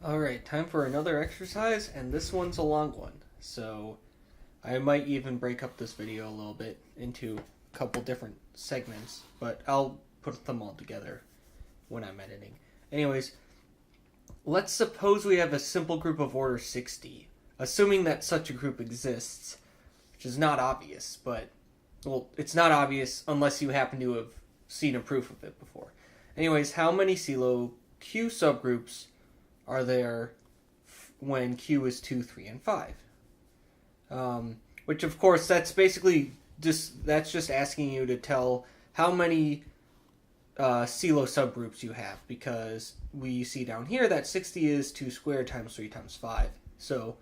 Alright, time for another exercise, and this one's a long one. So I might even break up this video a little bit into a couple different segments, but I'll put them all together when I'm editing. Anyways, let's suppose we have a simple group of order 60, assuming that such a group exists, which is not obvious, but, well, it's not obvious unless you happen to have seen a proof of it before. Anyways, how many CeeLo Q subgroups are there when Q is 2, 3, and 5? Which, of course, that's basically that's just asking you to tell how many CeeLo subgroups you have, because we see down here that 60 is 2 squared times 3 times 5. So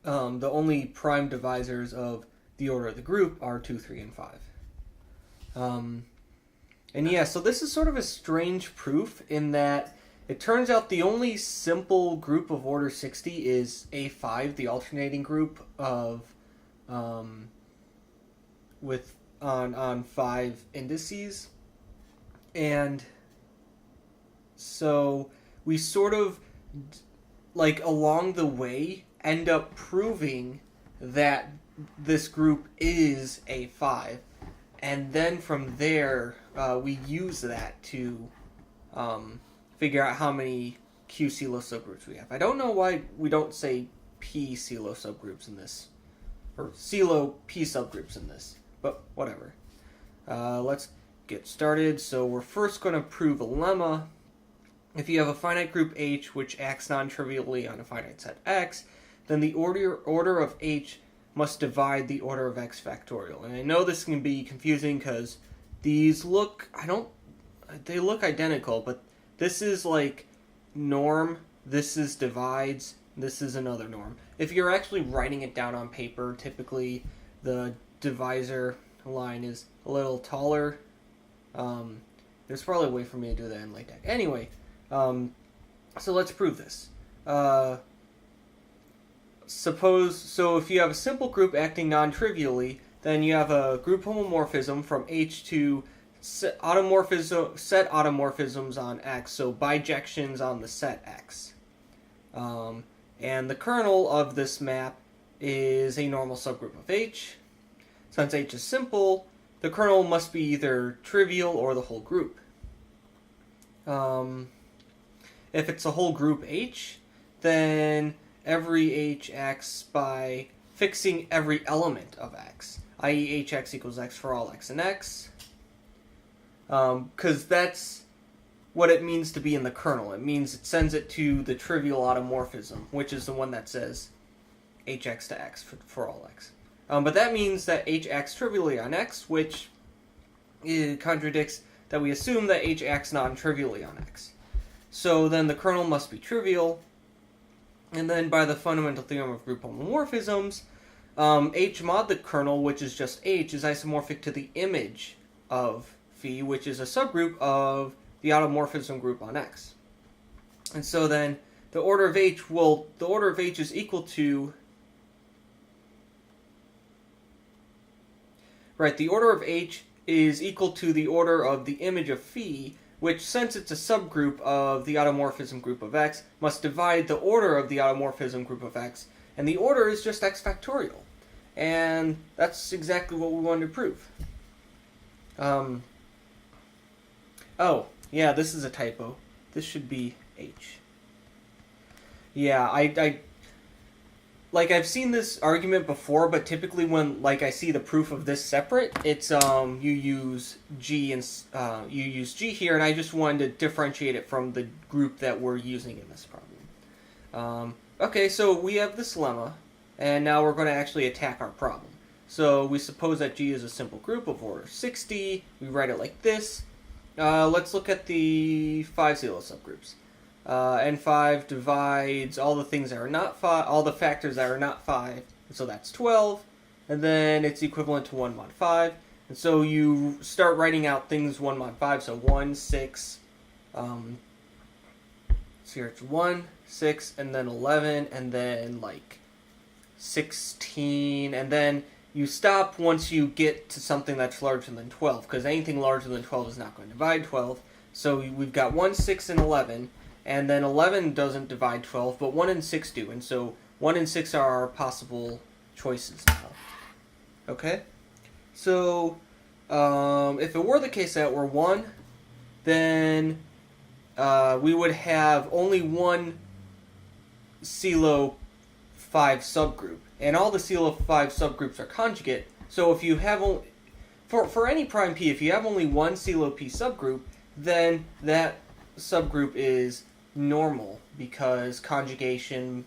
the only prime divisors of the order of the group are 2, 3, and 5. And yeah, so this is sort of a strange proof in that it turns out the only simple group of order 60 is A5, the alternating group of with on 5 indices. And so we sort of, like, along the way end up proving that this group is A5, and then from there we use that to figure out how many Q CeeLo subgroups we have. I don't know why we don't say P CeeLo subgroups in this, or CeeLo P subgroups in this, but whatever. Let's get started. So we're first going to prove a lemma. If you have a finite group H which acts non-trivially on a finite set X, then the order of H must divide the order of X factorial. And I know this can be confusing because these look, they look identical, but this is like norm, this is divides, this is another norm. If you're actually writing it down on paper, typically the divisor line is a little taller. There's probably a way for me to do that in LaTeX. Anyway, so let's prove this. So if you have a simple group acting non-trivially, then you have a group homomorphism from H to set automorphisms on X, so bijections on the set X. And the kernel of this map is a normal subgroup of H. Since H is simple, the kernel must be either trivial or the whole group. If it's a whole group H, then every H acts by fixing every element of X, i.e. Hx equals X for all X and X. Because that's what it means to be in the kernel. It means it sends it to the trivial automorphism, which is the one that says Hx to X for all X. But that means that H acts trivially on X, which contradicts that we assume that H acts non-trivially on X. So then the kernel must be trivial, and then by the fundamental theorem of group homomorphisms, H mod the kernel, which is just H, is isomorphic to the image of phi, which is a subgroup of the automorphism group on X. And so then the order of H is equal to, the order of H is equal to the order of the image of phi, which, since it's a subgroup of the automorphism group of X, must divide the order of the automorphism group of X, and the order is just X factorial. And that's exactly what we wanted to prove. Oh, yeah, this is a typo. This should be H. Yeah, I've seen this argument before, but typically when, I see the proof of this separate, it's, you use G and, you use G here, and I just wanted to differentiate it from the group that we're using in this problem. Okay, so we have this lemma, and now we're going to actually attack our problem. So we suppose that G is a simple group of order 60. We write it like this. Let's look at the 5 CeeLo subgroups. N5 divides all the things that are not 5, all the factors that are not 5, and so that's 12, and then it's equivalent to 1 mod 5, and so you start writing out things 1 mod 5, so 1, 6, so here it's 1, 6, and then 11, and then 16, and then you stop once you get to something that's larger than 12, because anything larger than 12 is not going to divide 12, so we've got 1, 6, and 11. and then 11 doesn't divide 12, but 1 and 6 do, and so 1 and 6 are our possible choices now. Okay? So, if it were the case that we're 1, then we would have only one CeLO 5 subgroup, and all the CeLO 5 subgroups are conjugate. So if you have only, for any prime P, if you have only one CeLO P subgroup, then that subgroup is normal because conjugation,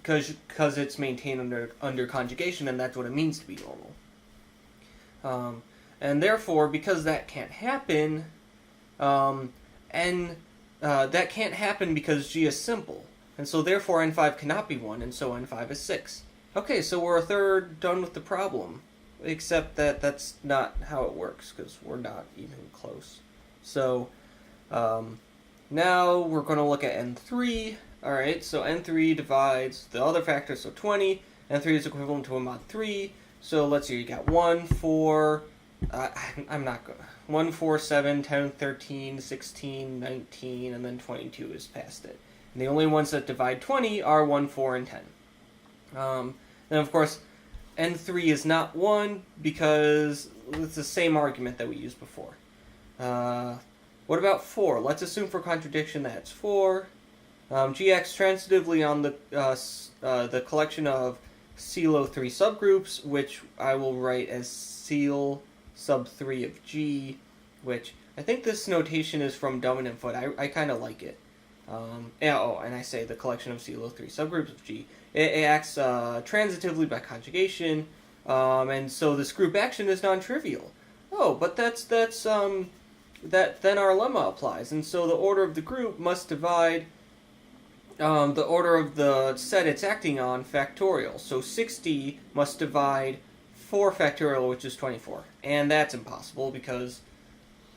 because it's maintained under conjugation, and that's what it means to be normal. And therefore, because that can't happen, that can't happen because G is simple. And so therefore N5 cannot be 1, and so N5 is 6. Okay, so we're a third done with the problem. Except that that's not how it works, because we're not even close. So, now we're going to look at N3. Alright, so N3 divides the other factor, so 20. N3 is equivalent to a mod 3. So let's see, you got 1, 4, I'm not good. 1, 4, 7, 10, 13, 16, 19, and then 22 is past it. And the only ones that divide 20 are 1, 4, and 10. Then of course, N3 is not 1 because it's the same argument that we used before. What about 4? Let's assume for contradiction that it's 4. G acts transitively on the collection of CeLO 3 subgroups, which I will write as CeL sub 3 of G, which I think this notation is from Dominant Foot. I kind of like it. And I say the collection of CeLO 3 subgroups of G. It acts transitively by conjugation, and so this group action is non-trivial. Oh, but then our lemma applies, and so the order of the group must divide the order of the set it's acting on factorial. So 60 must divide 4 factorial, which is 24, and that's impossible because,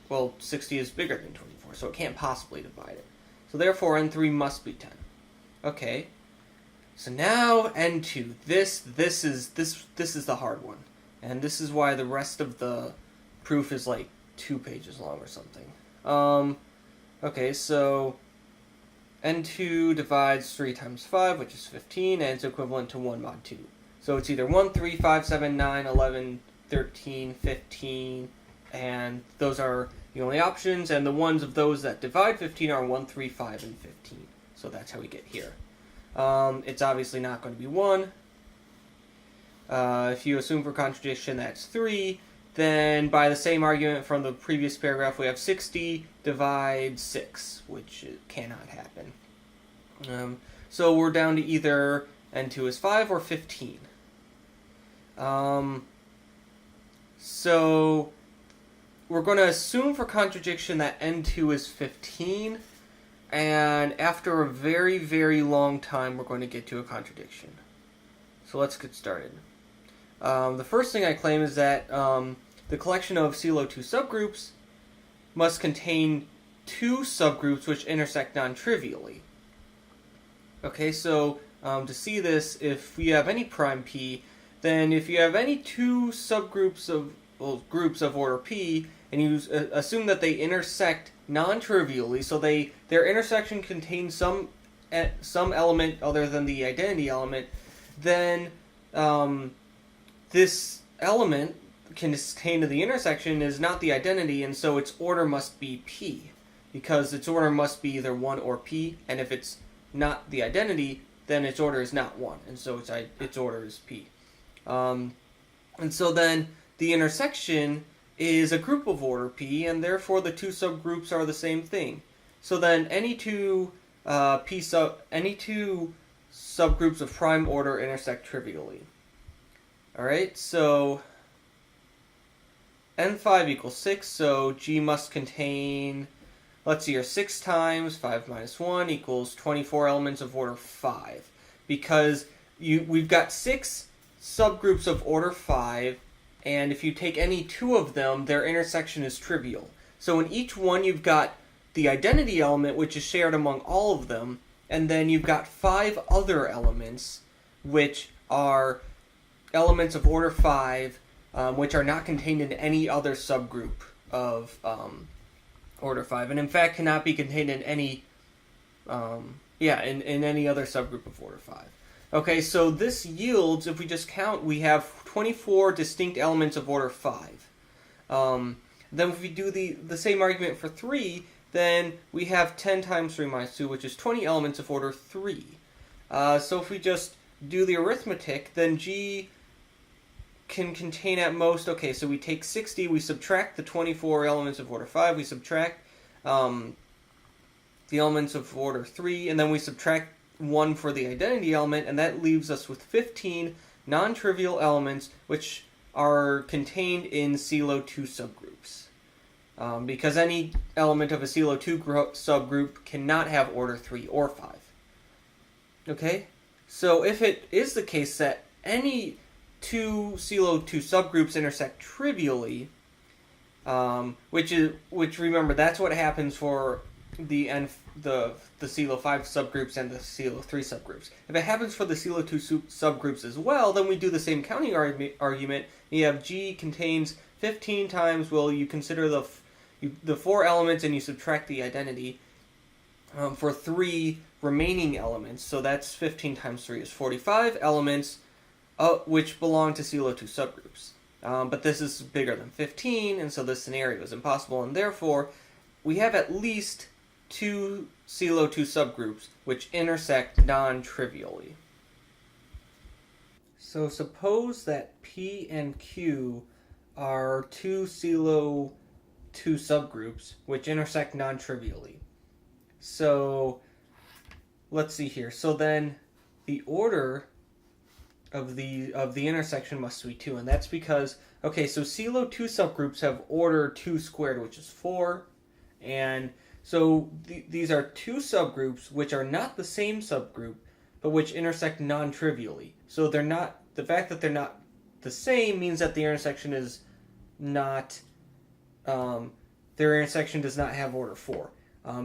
well, 60 is bigger than 24, so it can't possibly divide it. So therefore, N3 must be 10. Okay. So now N2. This is the hard one, and this is why the rest of the proof is like 2 pages long or something. Okay, so N2 divides 3 times 5, which is 15, and it's equivalent to 1 mod 2. So it's either 1, 3, 5, 7, 9, 11, 13, 15, and those are the only options, and the ones of those that divide 15 are 1, 3, 5, and 15. So that's how we get here. It's obviously not going to be 1. If you assume for contradiction that's 3, then by the same argument from the previous paragraph, we have 60 divides 6, which cannot happen. So we're down to either N2 is 5 or 15. So we're going to assume for contradiction that N2 is 15, and after a very, very long time, we're going to get to a contradiction. So let's get started. The first thing I claim is that the collection of CeLO 2 subgroups must contain 2 subgroups which intersect non-trivially. Okay, so to see this, if we have any prime P, then if you have any 2 subgroups of groups of order P, and you assume that they intersect non-trivially, so their intersection contains some element other than the identity element, then this element contained in the intersection is not the identity, and so its order must be P, because its order must be either 1 or P, and if it's not the identity, then its order is not 1, and so its order is P. And so then the intersection is a group of order P, and therefore the 2 subgroups are the same thing. So then any two subgroups of prime order intersect trivially. Alright, so N5 equals 6, so G must contain, let's see here, 6 times 5 minus 1 equals 24 elements of order 5. Because we've got 6 subgroups of order 5, and if you take any 2 of them, their intersection is trivial. So in each one, you've got the identity element, which is shared among all of them, and then you've got 5 other elements, which are elements of order 5, which are not contained in any other subgroup of order 5, and in fact cannot be contained in any in any other subgroup of order 5. Okay, so this yields, if we just count, we have 24 distinct elements of order 5. Then if we do the same argument for 3, then we have 10 times 3 minus 2, which is 20 elements of order 3. So if we just do the arithmetic, then G can contain at most, okay, so we take 60, we subtract the 24 elements of order 5, we subtract the elements of order 3, and then we subtract 1 for the identity element, and that leaves us with 15 non-trivial elements which are contained in CeLO 2 subgroups. Because any element of a CeLO 2 subgroup cannot have order 3 or 5. Okay? So if it is the case that any two CeLO 2 subgroups intersect trivially, which remember, that's what happens for the CeLO 5 subgroups and the CeLO 3 subgroups. If it happens for the CeLO 2 subgroups as well, then we do the same counting argument. You have G contains 15 times, well, you consider the 4 elements and you subtract the identity for 3 remaining elements. So that's 15 times 3 is 45 elements which belong to CeLO 2 subgroups. But this is bigger than 15, and so this scenario is impossible, and therefore we have at least 2 CeLO 2 subgroups which intersect non-trivially. So suppose that P and Q are 2 CeLO 2 subgroups which intersect non-trivially. So let's see here. So then the order of the intersection must be 2, and that's because, okay, so CeLO 2 subgroups have order 2 squared, which is 4, and so these are 2 subgroups which are not the same subgroup, but which intersect non-trivially. So they're not, the fact that they're not the same means that the intersection is not, their intersection does not have order 4.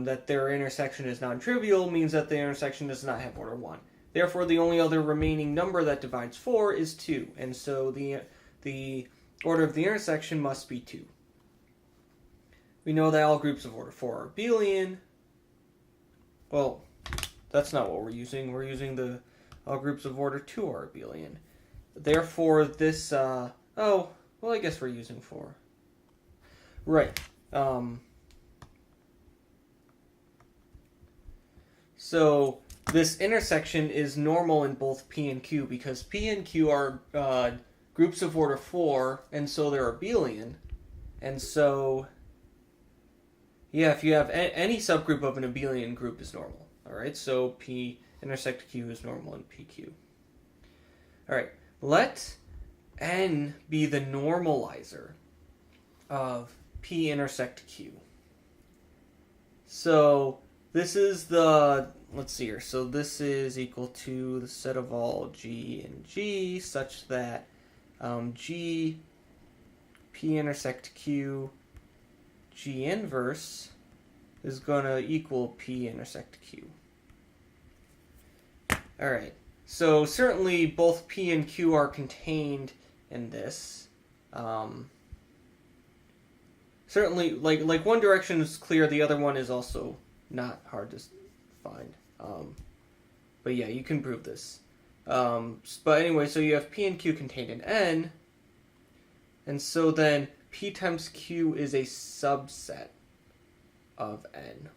That their intersection is non-trivial means that the intersection does not have order 1. Therefore, the only other remaining number that divides 4 is 2, and so the order of the intersection must be 2. We know that all groups of order 4 are abelian. Well, that's not what we're using. We're using the all groups of order 2 are abelian. Therefore, this, oh, well, I guess we're using 4. Right. So this intersection is normal in both P and Q because P and Q are groups of order 4, and so they're abelian. And so, yeah, if you have any subgroup of an abelian group is normal. All right, so P intersect Q is normal in PQ. All right, let N be the normalizer of P intersect Q. So this is the, let's see here, so this is equal to the set of all G and G such that G, P intersect Q, G inverse is going to equal P intersect Q. Alright, so certainly both P and Q are contained in this. Certainly, like one direction is clear, the other one is also not hard to find. But yeah, you can prove this. But anyway, so you have P and Q contained in N, and so then P times Q is a subset of N.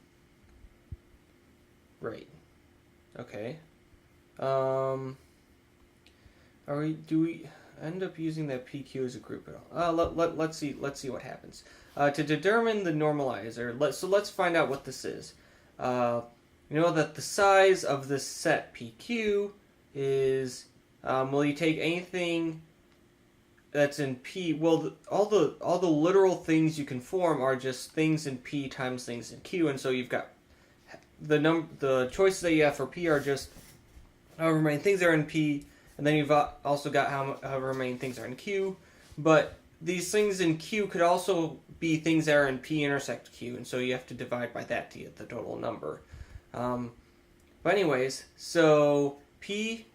Right. Okay. Do we end up using that PQ as a group at all? Let's see what happens. To determine the normalizer, let's find out what this is. You know that the size of this set PQ is, well, you take anything that's in P, well, all the literal things you can form are just things in P times things in Q, and so you've got the choices that you have for P are just however many things are in P, and then you've also got however many things are in Q, but these things in Q could also be things that are in P intersect Q, and so you have to divide by that to get the total number. But anyways, so P,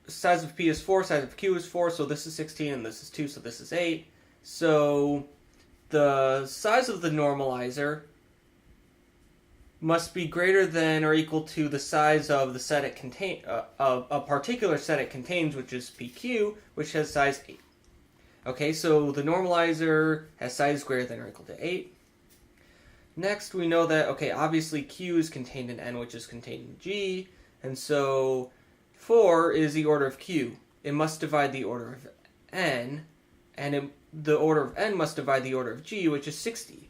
size of P is 4, size of Q is 4, so this is 16, and this is 2, so this is 8. So the size of the normalizer must be greater than or equal to the size of the set it contain of a particular set it contains, which is PQ, which has size 8. Okay, so the normalizer has size greater than or equal to 8. Next, we know that, okay, obviously Q is contained in N, which is contained in G, and so 4 is the order of Q. It must divide the order of N, and the order of N must divide the order of G, which is 60.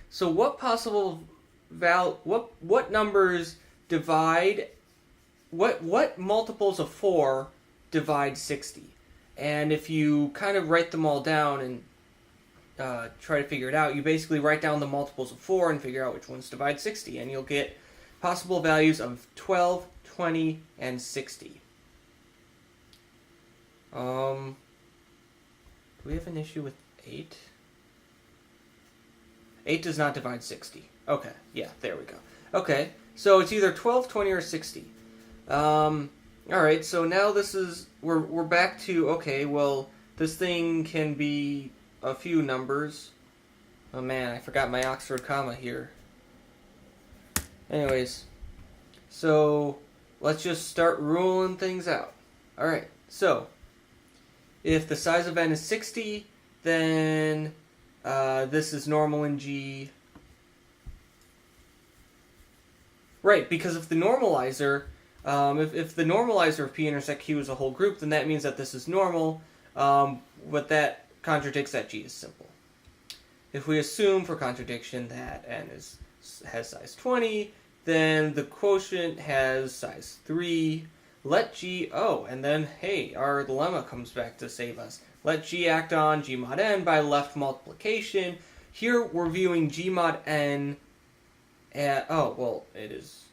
So what possible what numbers divide, what multiples of 4 divide 60? And if you kind of write them all down and try to figure it out, you basically write down the multiples of 4 and figure out which ones divide 60, and you'll get possible values of 12, 20, and 60. Do we have an issue with 8? 8 does not divide 60. Okay, yeah, there we go. Okay, so it's either 12, 20, or 60. Alright, so now we're back to, okay, well, this thing can be a few numbers. Oh man, I forgot my Oxford comma here. Anyways, so let's just start ruling things out. Alright, so if the size of N is 60, then this is normal in G. Right, because if the normalizer, if the normalizer of P intersect Q is a whole group, then that means that this is normal, but that contradicts that G is simple. If we assume for contradiction that N has size 20, then the quotient has size 3. Let G, and then, hey, our lemma comes back to save us. Let G act on G mod N by left multiplication. Here we're viewing G mod N at, it is,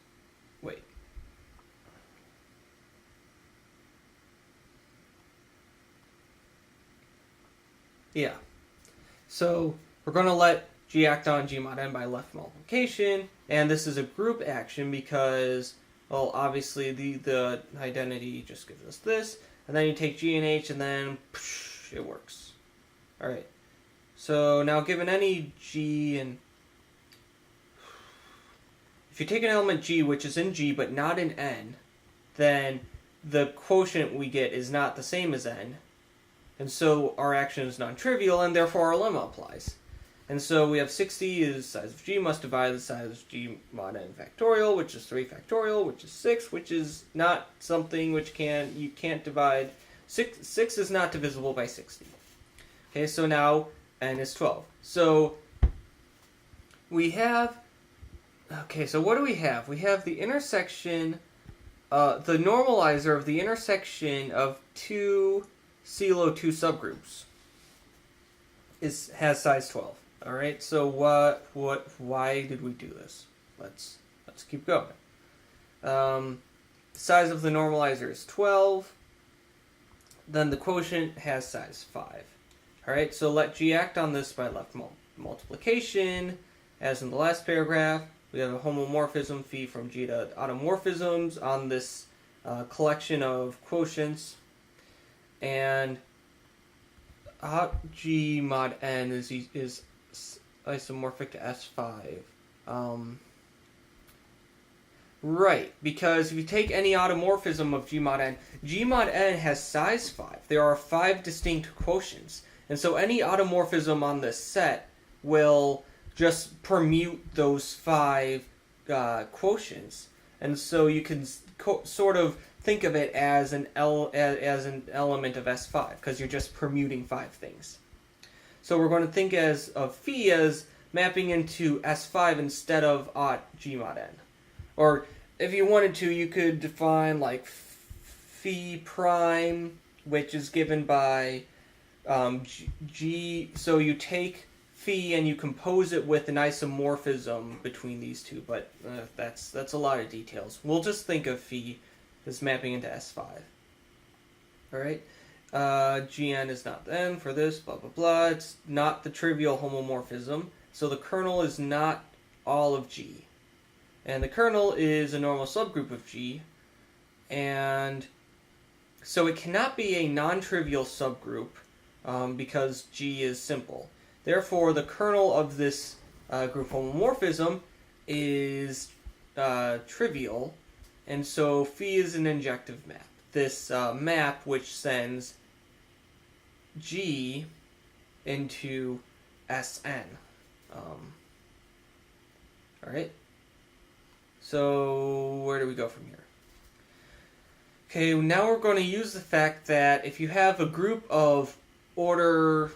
wait. Yeah. So we're going to let G act on G mod N by left multiplication, and this is a group action because, well, obviously the identity just gives us this, and then you take G and H, and then it works. All right. So now given any G, and if you take an element G which is in G but not in N, then the quotient we get is not the same as N, and so our action is non-trivial, and therefore our lemma applies. And so we have 60 is size of G must divide the size of G mod N factorial, which is 3 factorial, which is 6, which is not something which you can't divide. 6 is not divisible by 60. Okay, so now N is 12. So we have, okay, so what do we have? We have the intersection, the normalizer of the intersection of two CeLO 2 subgroups has size 12. All right, so why did we do this? Let's keep going. The size of the normalizer is 12. Then the quotient has size 5. All right, so let G act on this by left multiplication. As in the last paragraph, we have a homomorphism phi from G to automorphisms on this collection of quotients. And G mod N is isomorphic to S5. Right, because if you take any automorphism of G mod N has size 5. There are 5 distinct quotients. And so any automorphism on this set will just permute those 5 quotients. And so you can sort of think of it as an element of S5, because you're just permuting 5 things. So we're going to think of phi as mapping into S5 instead of G mod N. Or if you wanted to, you could define like phi prime, which is given by G. So you take phi and you compose it with an isomorphism between these two, but that's a lot of details. We'll just think of phi as mapping into S5. All right. Gn is not N for this, blah, blah, blah. It's not the trivial homomorphism. So the kernel is not all of G. And the kernel is a normal subgroup of G. And so it cannot be a non-trivial subgroup because G is simple. Therefore, the kernel of this group homomorphism is trivial, and so phi is an injective map. This map which sends G into Sn. Alright, so where do we go from here? Okay, now we're going to use the fact that if you have a group whose order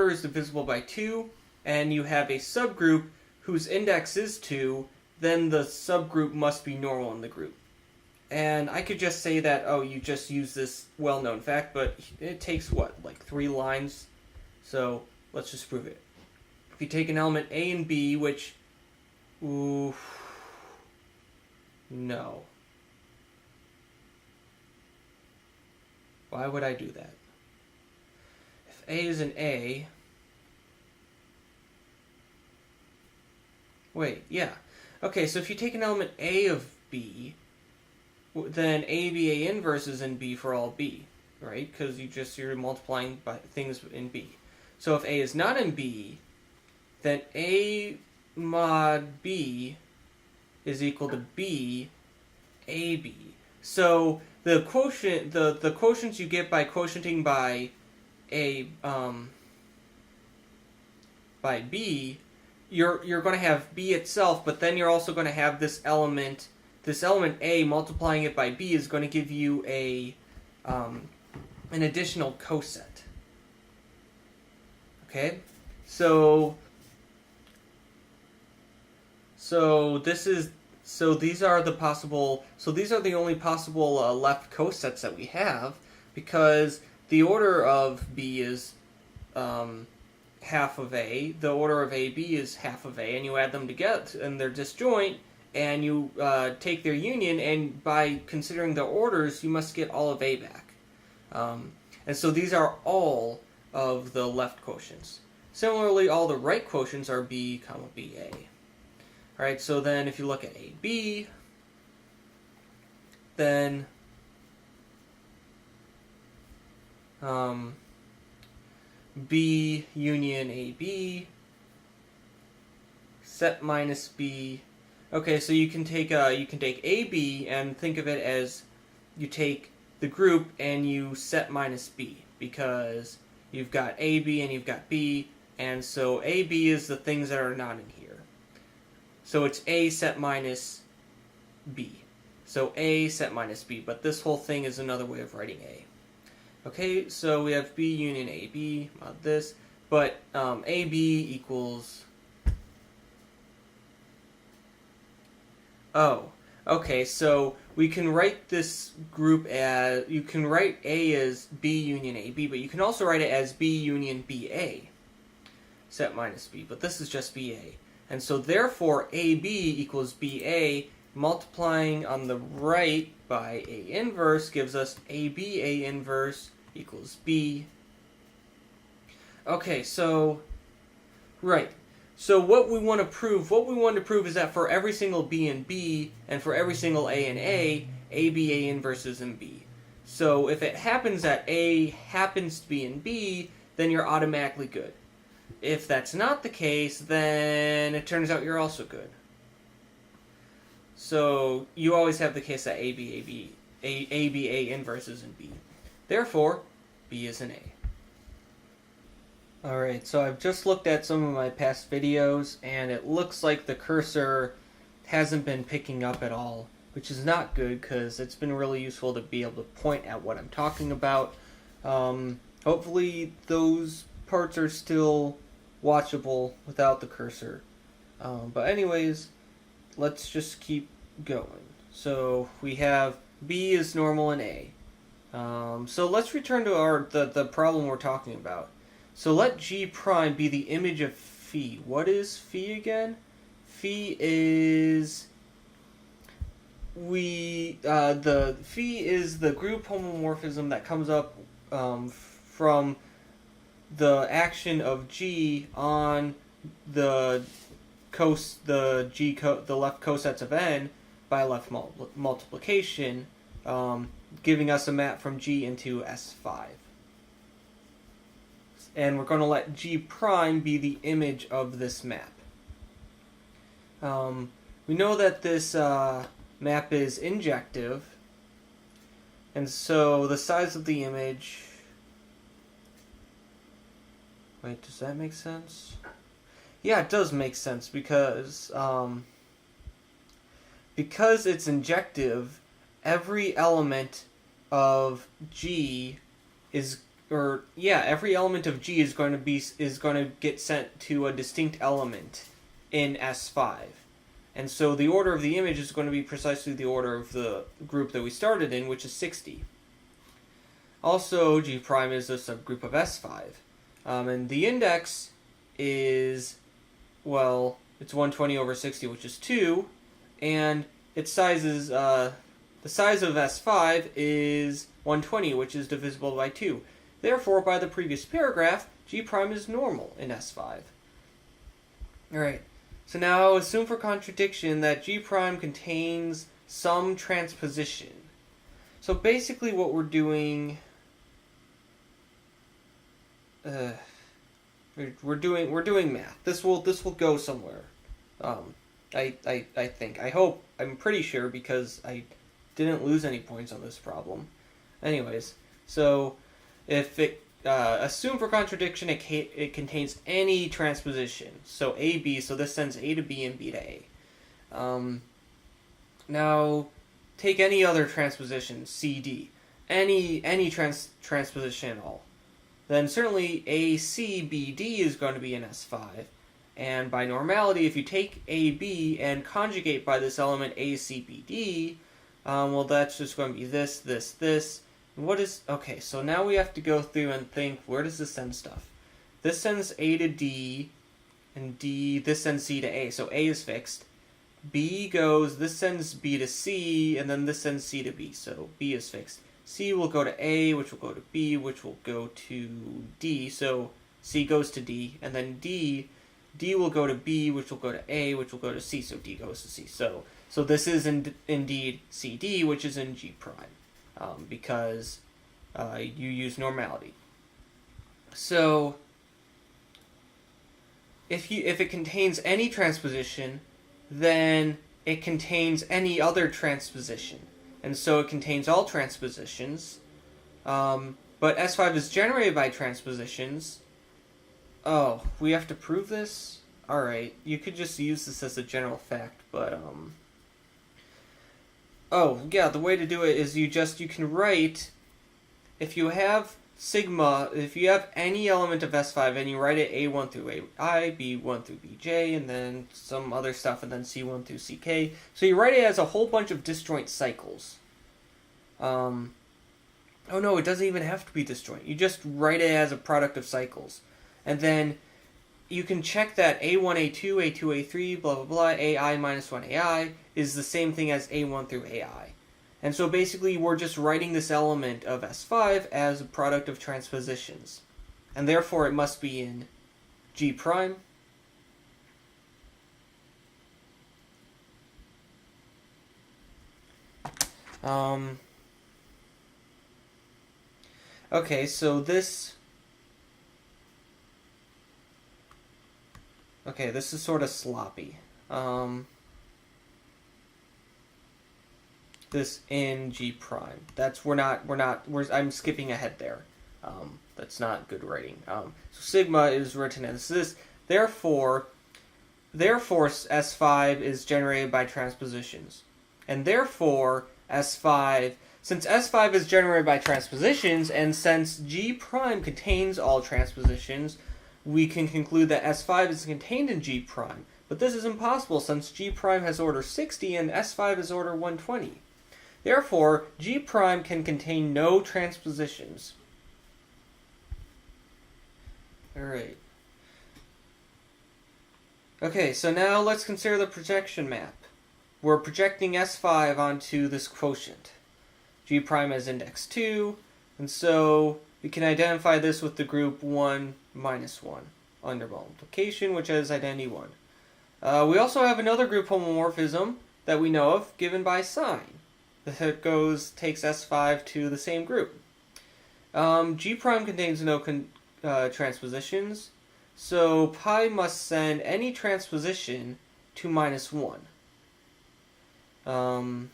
is divisible by 2, and you have a subgroup whose index is 2, then the subgroup must be normal in the group. And I could just say that, oh, you just use this well-known fact, but it takes, what, like 3 lines? So let's just prove it. If you take an element A and B, which... Ooh... No. Why would I do that? If A is an A... Wait, yeah. Okay, so if you take an element A of B, then A, B, A inverse is in B for all B, right? Because you're multiplying by things in B. So if A is not in B, then A mod B is equal to B, AB. So the quotient, the quotients you get by quotienting by by B, you're going to have B itself, but then you're also going to have this element A multiplying it by B is going to give you an additional coset. Okay, so these are the only possible left cosets that we have, because the order of B is half of A, the order of AB is half of A, and you add them together, and they're disjoint, and you take their union, and by considering the orders, you must get all of A back. And so these are all of the left quotients. Similarly, all the right quotients are B, comma, BA. Alright, so then if you look at AB, then B union AB, set minus B. Okay, so you can take AB and think of it as you take the group and you set minus B, because you've got AB and you've got B, and so AB is the things that are not in here. So it's A set minus B. So A set minus B, but this whole thing is another way of writing A. Okay, so we have B union AB, mod this, but AB equals... Oh, okay, so we can write this group as... You can write A as B union AB, but you can also write it as B union BA, set minus B, but this is just BA. And so therefore AB equals BA, multiplying on the right by A inverse gives us AB A inverse equals B. Okay, so, right. So what we want to prove is that for every single B in B, and for every single A in A, AB A inverse is in B. So if it happens that A happens to be in B, then you're automatically good. If that's not the case, then it turns out you're also good. So you always have the case that AB A inverse is in B. Therefore, B is an A. Alright, so I've just looked at some of my past videos, and it looks like the cursor hasn't been picking up at all, which is not good, because it's been really useful to be able to point at what I'm talking about. Hopefully those parts are still watchable without the cursor. But anyways, let's just keep going. So we have B is normal in A. So let's return to the problem we're talking about. So let G prime be the image of phi. What is phi again? Phi is the phi is the group homomorphism that comes up from the action of G on the left cosets of n by left multiplication, giving us a map from G into S5. And we're going to let G prime be the image of this map. We know that this map is injective, and so the size of the image... Wait, does that make sense? Yeah, it does make sense because it's injective, every element of G every element of G is going to get sent to a distinct element in S5. And so the order of the image is going to be precisely the order of the group that we started in, which is 60. Also, G prime is a subgroup of S5. And the index is, well, it's 120 over 60, which is 2. And its size is, the size of S5 is 120, which is divisible by 2. Therefore, by the previous paragraph, G prime is normal in S5. Alright, so now assume for contradiction that G prime contains some transposition. So basically what we're doing... we're doing math. This will go somewhere. I think. I hope. I'm pretty sure because I didn't lose any points on this problem. Anyways, so if it assume for contradiction it contains any transposition. So AB. So this sends A to B and B to A. Now take any other transposition, CD. Any transposition at all. Then certainly ACBD is going to be an S5. And by normality, if you take AB and conjugate by this element ACBD, well, that's just going to be this, this, this. What is... Okay, so now we have to go through and think, where does this send stuff? This sends A to D, and this sends C to A. So A is fixed. B goes... This sends B to C, and then this sends C to B. So B is fixed. C will go to A, which will go to B, which will go to D. So C goes to D, and then D will go to B, which will go to A, which will go to C. So D goes to C. So this is indeed CD, which is in G prime, because you use normality. So if it contains any transposition, then it contains any other transposition. And so it contains all transpositions. But S5 is generated by transpositions. Oh, we have to prove this? Alright, you could just use this as a general fact, but, Oh, yeah, the way to do it is you can write, if you have sigma, if you have any element of S5 and you write it A1 through AI, B1 through BJ, and then some other stuff, and then C1 through CK. So you write it as a whole bunch of disjoint cycles. Oh no, it doesn't even have to be disjoint. You just write it as a product of cycles. And then you can check that A1, A2, A2, A3, blah, blah, blah, AI minus 1 AI is the same thing as A1 through AI. And so basically we're just writing this element of S5 as a product of transpositions. And therefore it must be in G prime. Okay, so this... Okay, this is sort of sloppy. This in G prime. I'm skipping ahead there. That's not good writing. So sigma is written as this. Therefore S5 is generated by transpositions. And therefore S5, since S5 is generated by transpositions, and since G prime contains all transpositions, we can conclude that S5 is contained in G prime. But this is impossible since G prime has order 60 and S5 is order 120. Therefore, G prime can contain no transpositions. Alright. Okay, so now let's consider the projection map. We're projecting S5 onto this quotient. G prime has index 2, and so we can identify this with the group 1 minus 1 under multiplication, which has identity 1. We also have another group homomorphism that we know of, given by sign. That takes S5 to the same group. G prime contains no transpositions, so pi must send any transposition to minus 1.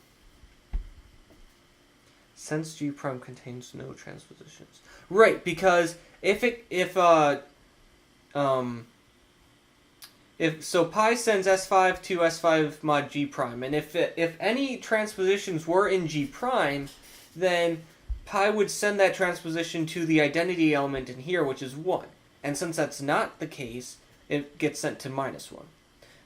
Since G prime contains no transpositions. Right, because if pi sends S5 to S5 mod G prime, and if any transpositions were in G prime, then pi would send that transposition to the identity element in here, which is 1. And since that's not the case, it gets sent to minus 1.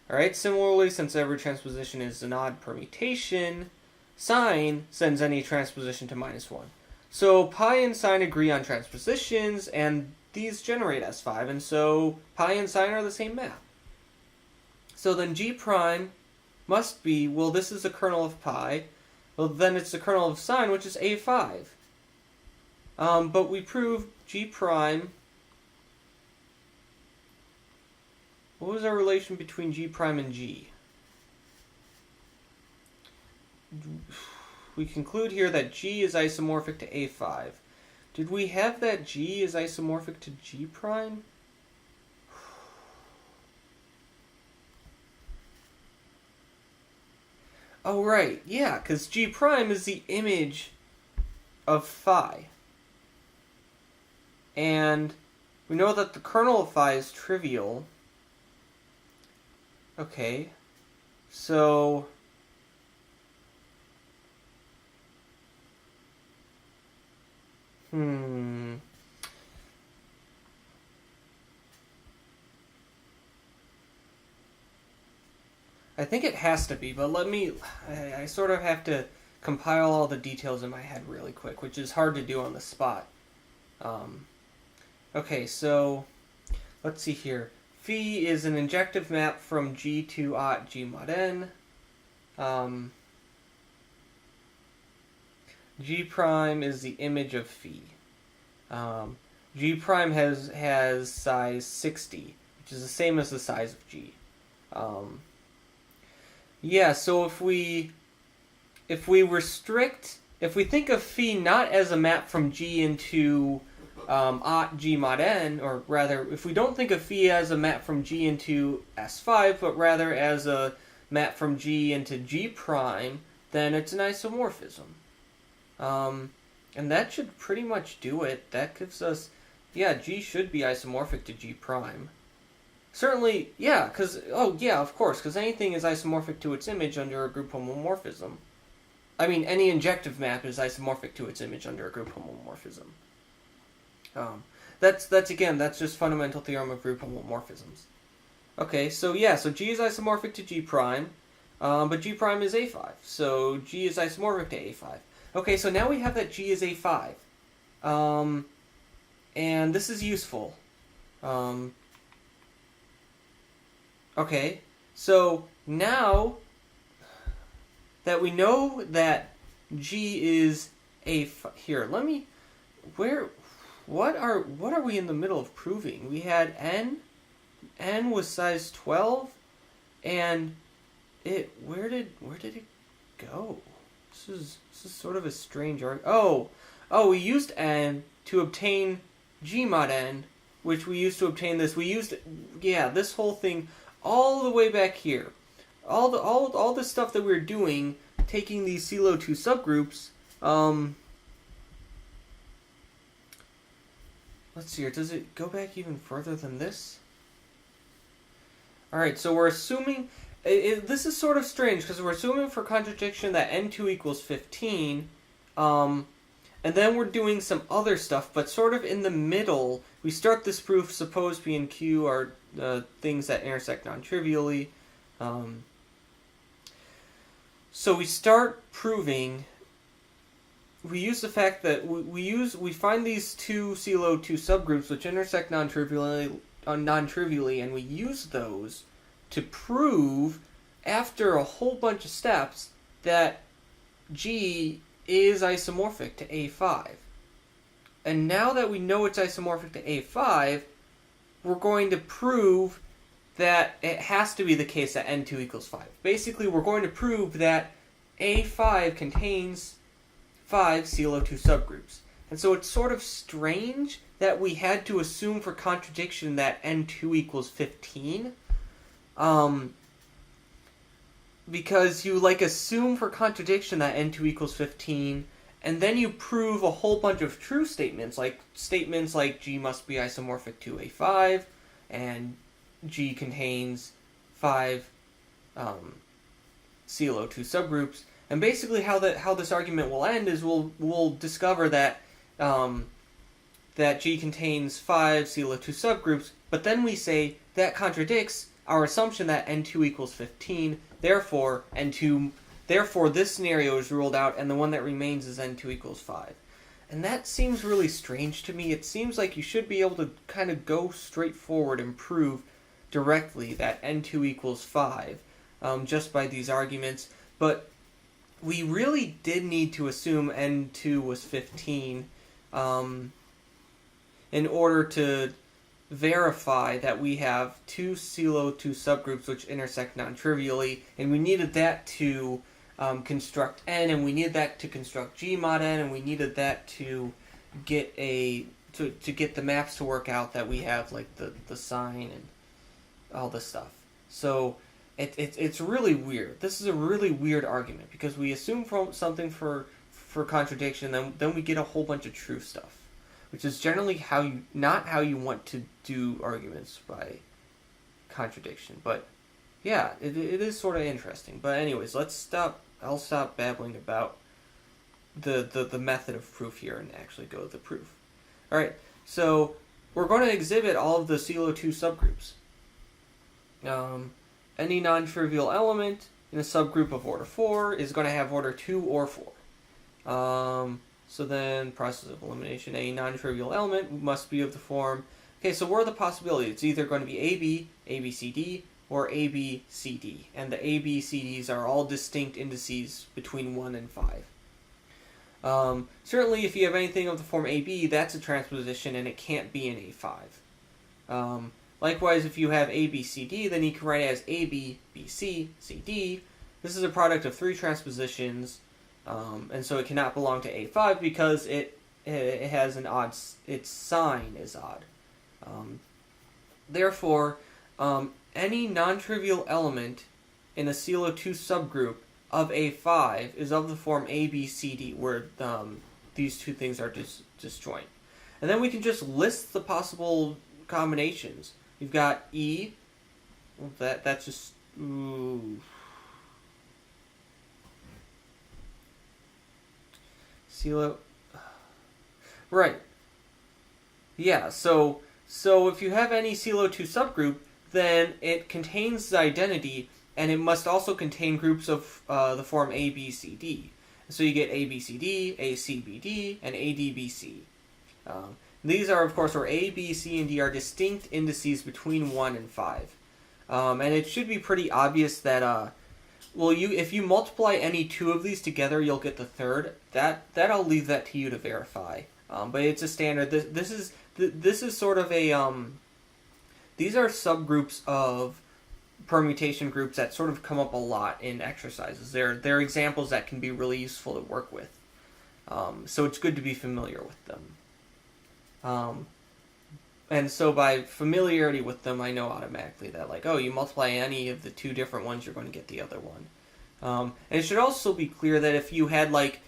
Alright, similarly, since every transposition is an odd permutation, sine sends any transposition to minus 1. So pi and sine agree on transpositions, and these generate S5, and so pi and sine are the same map. So then G prime must be, well, this is the kernel of pi, well, then it's the kernel of sine, which is A5. But we prove G prime. What was our relation between G prime and G? We conclude here that G is isomorphic to A5. Did we have that G is isomorphic to G prime? Oh, right. Yeah, because G prime is the image of phi. And we know that the kernel of phi is trivial. Okay. So I think it has to be, but I sort of have to compile all the details in my head really quick, which is hard to do on the spot. Okay, so let's see here. Phi is an injective map from G to G mod n. G prime is the image of phi. G prime has size 60, which is the same as the size of G. Yeah, so if we think of phi not as a map from G into G mod n, or rather, if we don't think of phi as a map from G into S5, but rather as a map from G into G prime, then it's an isomorphism. And that should pretty much do it. That gives us, yeah, G should be isomorphic to G prime. Certainly, yeah, because, oh yeah, of course, because anything is isomorphic to its image under a group homomorphism. I mean, any injective map is isomorphic to its image under a group homomorphism. That's just fundamental theorem of group homomorphisms. Okay, so yeah, so G is isomorphic to G prime, but G prime is A5, so G is isomorphic to A5. Okay, so now we have that G is A5, and this is useful. Okay, so now that we know that G is A5, here, what are we in the middle of proving? We had n was size 12, and where did it go? This is sort of a strange argument. Oh, we used n to obtain G mod n, which we used to obtain this. We used, yeah, this whole thing all the way back here. All the stuff that we're doing, taking these CeLO 2 subgroups. Let's see here. Does it go back even further than this? All right, so we're assuming. This is sort of strange because we're assuming for contradiction that n2 equals 15, and then we're doing some other stuff, but sort of in the middle, we start this proof, suppose P and Q are things that intersect non-trivially. So we start proving, we use the fact that we find these two CeLO 2 subgroups which intersect non-trivially, and we use those to prove, after a whole bunch of steps, that G is isomorphic to A5. And now that we know it's isomorphic to A5, we're going to prove that it has to be the case that n2 equals 5. Basically, we're going to prove that A5 contains 5 CeLO 2 subgroups. And so it's sort of strange that we had to assume for contradiction that n2 equals 15. because you like assume for contradiction that n2 equals 15, and then you prove a whole bunch of true statements like G must be isomorphic to A5, and G contains 5 CLO2 subgroups. And basically how this argument will end is we'll discover that that G contains 5 CLO2 subgroups, but then we say that contradicts our assumption that n2 equals 15. Therefore, this scenario is ruled out, and the one that remains is n2 equals 5. And that seems really strange to me. It seems like you should be able to kind of go straight forward and prove directly that n2 equals 5 just by these arguments. But we really did need to assume n2 was 15 in order to verify that we have 2 CLO2 subgroups which intersect non-trivially, and we needed that to construct n, and we needed that to construct G mod n, and we needed that to get to get the maps to work out that we have, like the sign and all this stuff. So it's really weird. This is a really weird argument because we assume from something for contradiction, then we get a whole bunch of true stuff, which is generally not how you want to do arguments by contradiction. But yeah, it is sort of interesting. But anyways, I'll stop babbling about the method of proof here and actually go to the proof. Alright, so we're going to exhibit all of the CLO2 subgroups. Any non-trivial element in a subgroup of order 4 is going to have order 2 or 4. So then, process of elimination, a non-trivial element must be of the form. Okay, so what are the possibilities? It's either going to be AB, ABCD, or ABCD. And the ABCDs are all distinct indices between 1 and 5. Certainly, if you have anything of the form AB, that's a transposition and it can't be an A5. Likewise, if you have ABCD, then you can write it as AB, BC, CD. This is a product of 3 transpositions. And so it cannot belong to A5 because it has an odd, its sign is odd. Therefore, any non-trivial element in a CLO2 subgroup of A5 is of the form ABCD, where these two things are disjoint. And then we can just list the possible combinations. You've got E, that's just, ooh. CLO, right. Yeah, so if you have any CLO2 subgroup, then it contains the identity, and it must also contain groups of the form ABCD. So you get ABCD, ACBD, and ADBC. These are, of course, where A, B, C, and D are distinct indices between 1 and 5. And it should be pretty obvious that if you multiply any 2 of these together, you'll get the third. That I'll leave that to you to verify. But it's a standard. This is sort of a these are subgroups of permutation groups that sort of come up a lot in exercises. They're examples that can be really useful to work with. So it's good to be familiar with them. And so by familiarity with them, I know automatically that, like, oh, you multiply any of the 2 different ones, you're going to get the other one. And it should also be clear that if you had, like,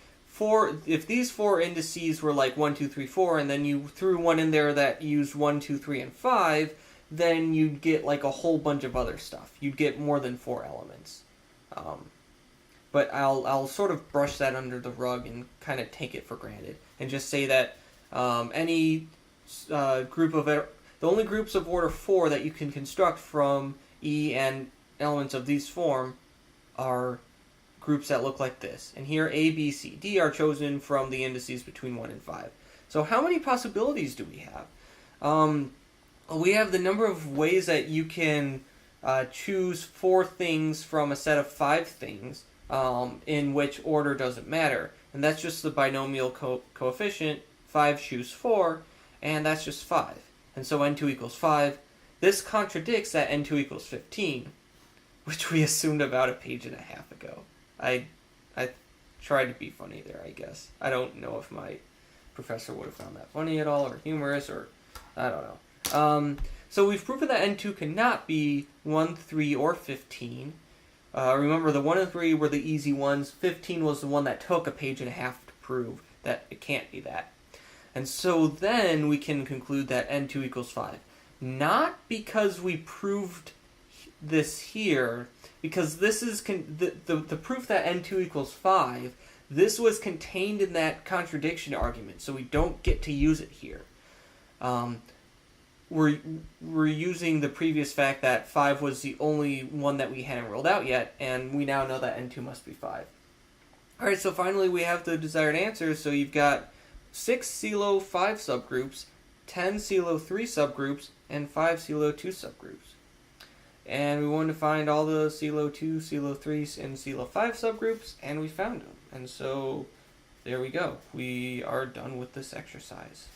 if these 4 indices were, like, 1, 2, 3, 4, and then you threw one in there that used 1, 2, 3, and 5, then you'd get, like, a whole bunch of other stuff. You'd get more than 4 elements. But I'll sort of brush that under the rug and kind of take it for granted. And just say that any group of the only groups of order 4 that you can construct from E and elements of these form are groups that look like this. And here A, B, C, D are chosen from the indices between 1 and 5. So how many possibilities do we have? We have the number of ways that you can choose 4 things from a set of 5 things in which order doesn't matter. And that's just the binomial coefficient. 5 choose 4. And that's just 5. And so n2 equals 5. This contradicts that n2 equals 15, which we assumed about a page and a half ago. I tried to be funny there, I guess. I don't know if my professor would have found that funny at all, or humorous, or I don't know. So we've proven that n2 cannot be 1, 3, or 15. Remember, the 1 and 3 were the easy ones. 15 was the one that took a page and a half to prove that it can't be that. And so then we can conclude that n2 equals 5. Not because we proved this here, because this is the proof that n2 equals 5, this was contained in that contradiction argument, so we don't get to use it here. We're using the previous fact that 5 was the only one that we hadn't ruled out yet, and we now know that n2 must be 5. Alright, so finally we have the desired answers. So you've got 6 CeLO 5 subgroups, 10 CeLO 3 subgroups, and 5 CeLO 2 subgroups. And we wanted to find all the CeLO 2, CeLO 3, and CeLO 5 subgroups, and we found them. And so there we go. We are done with this exercise.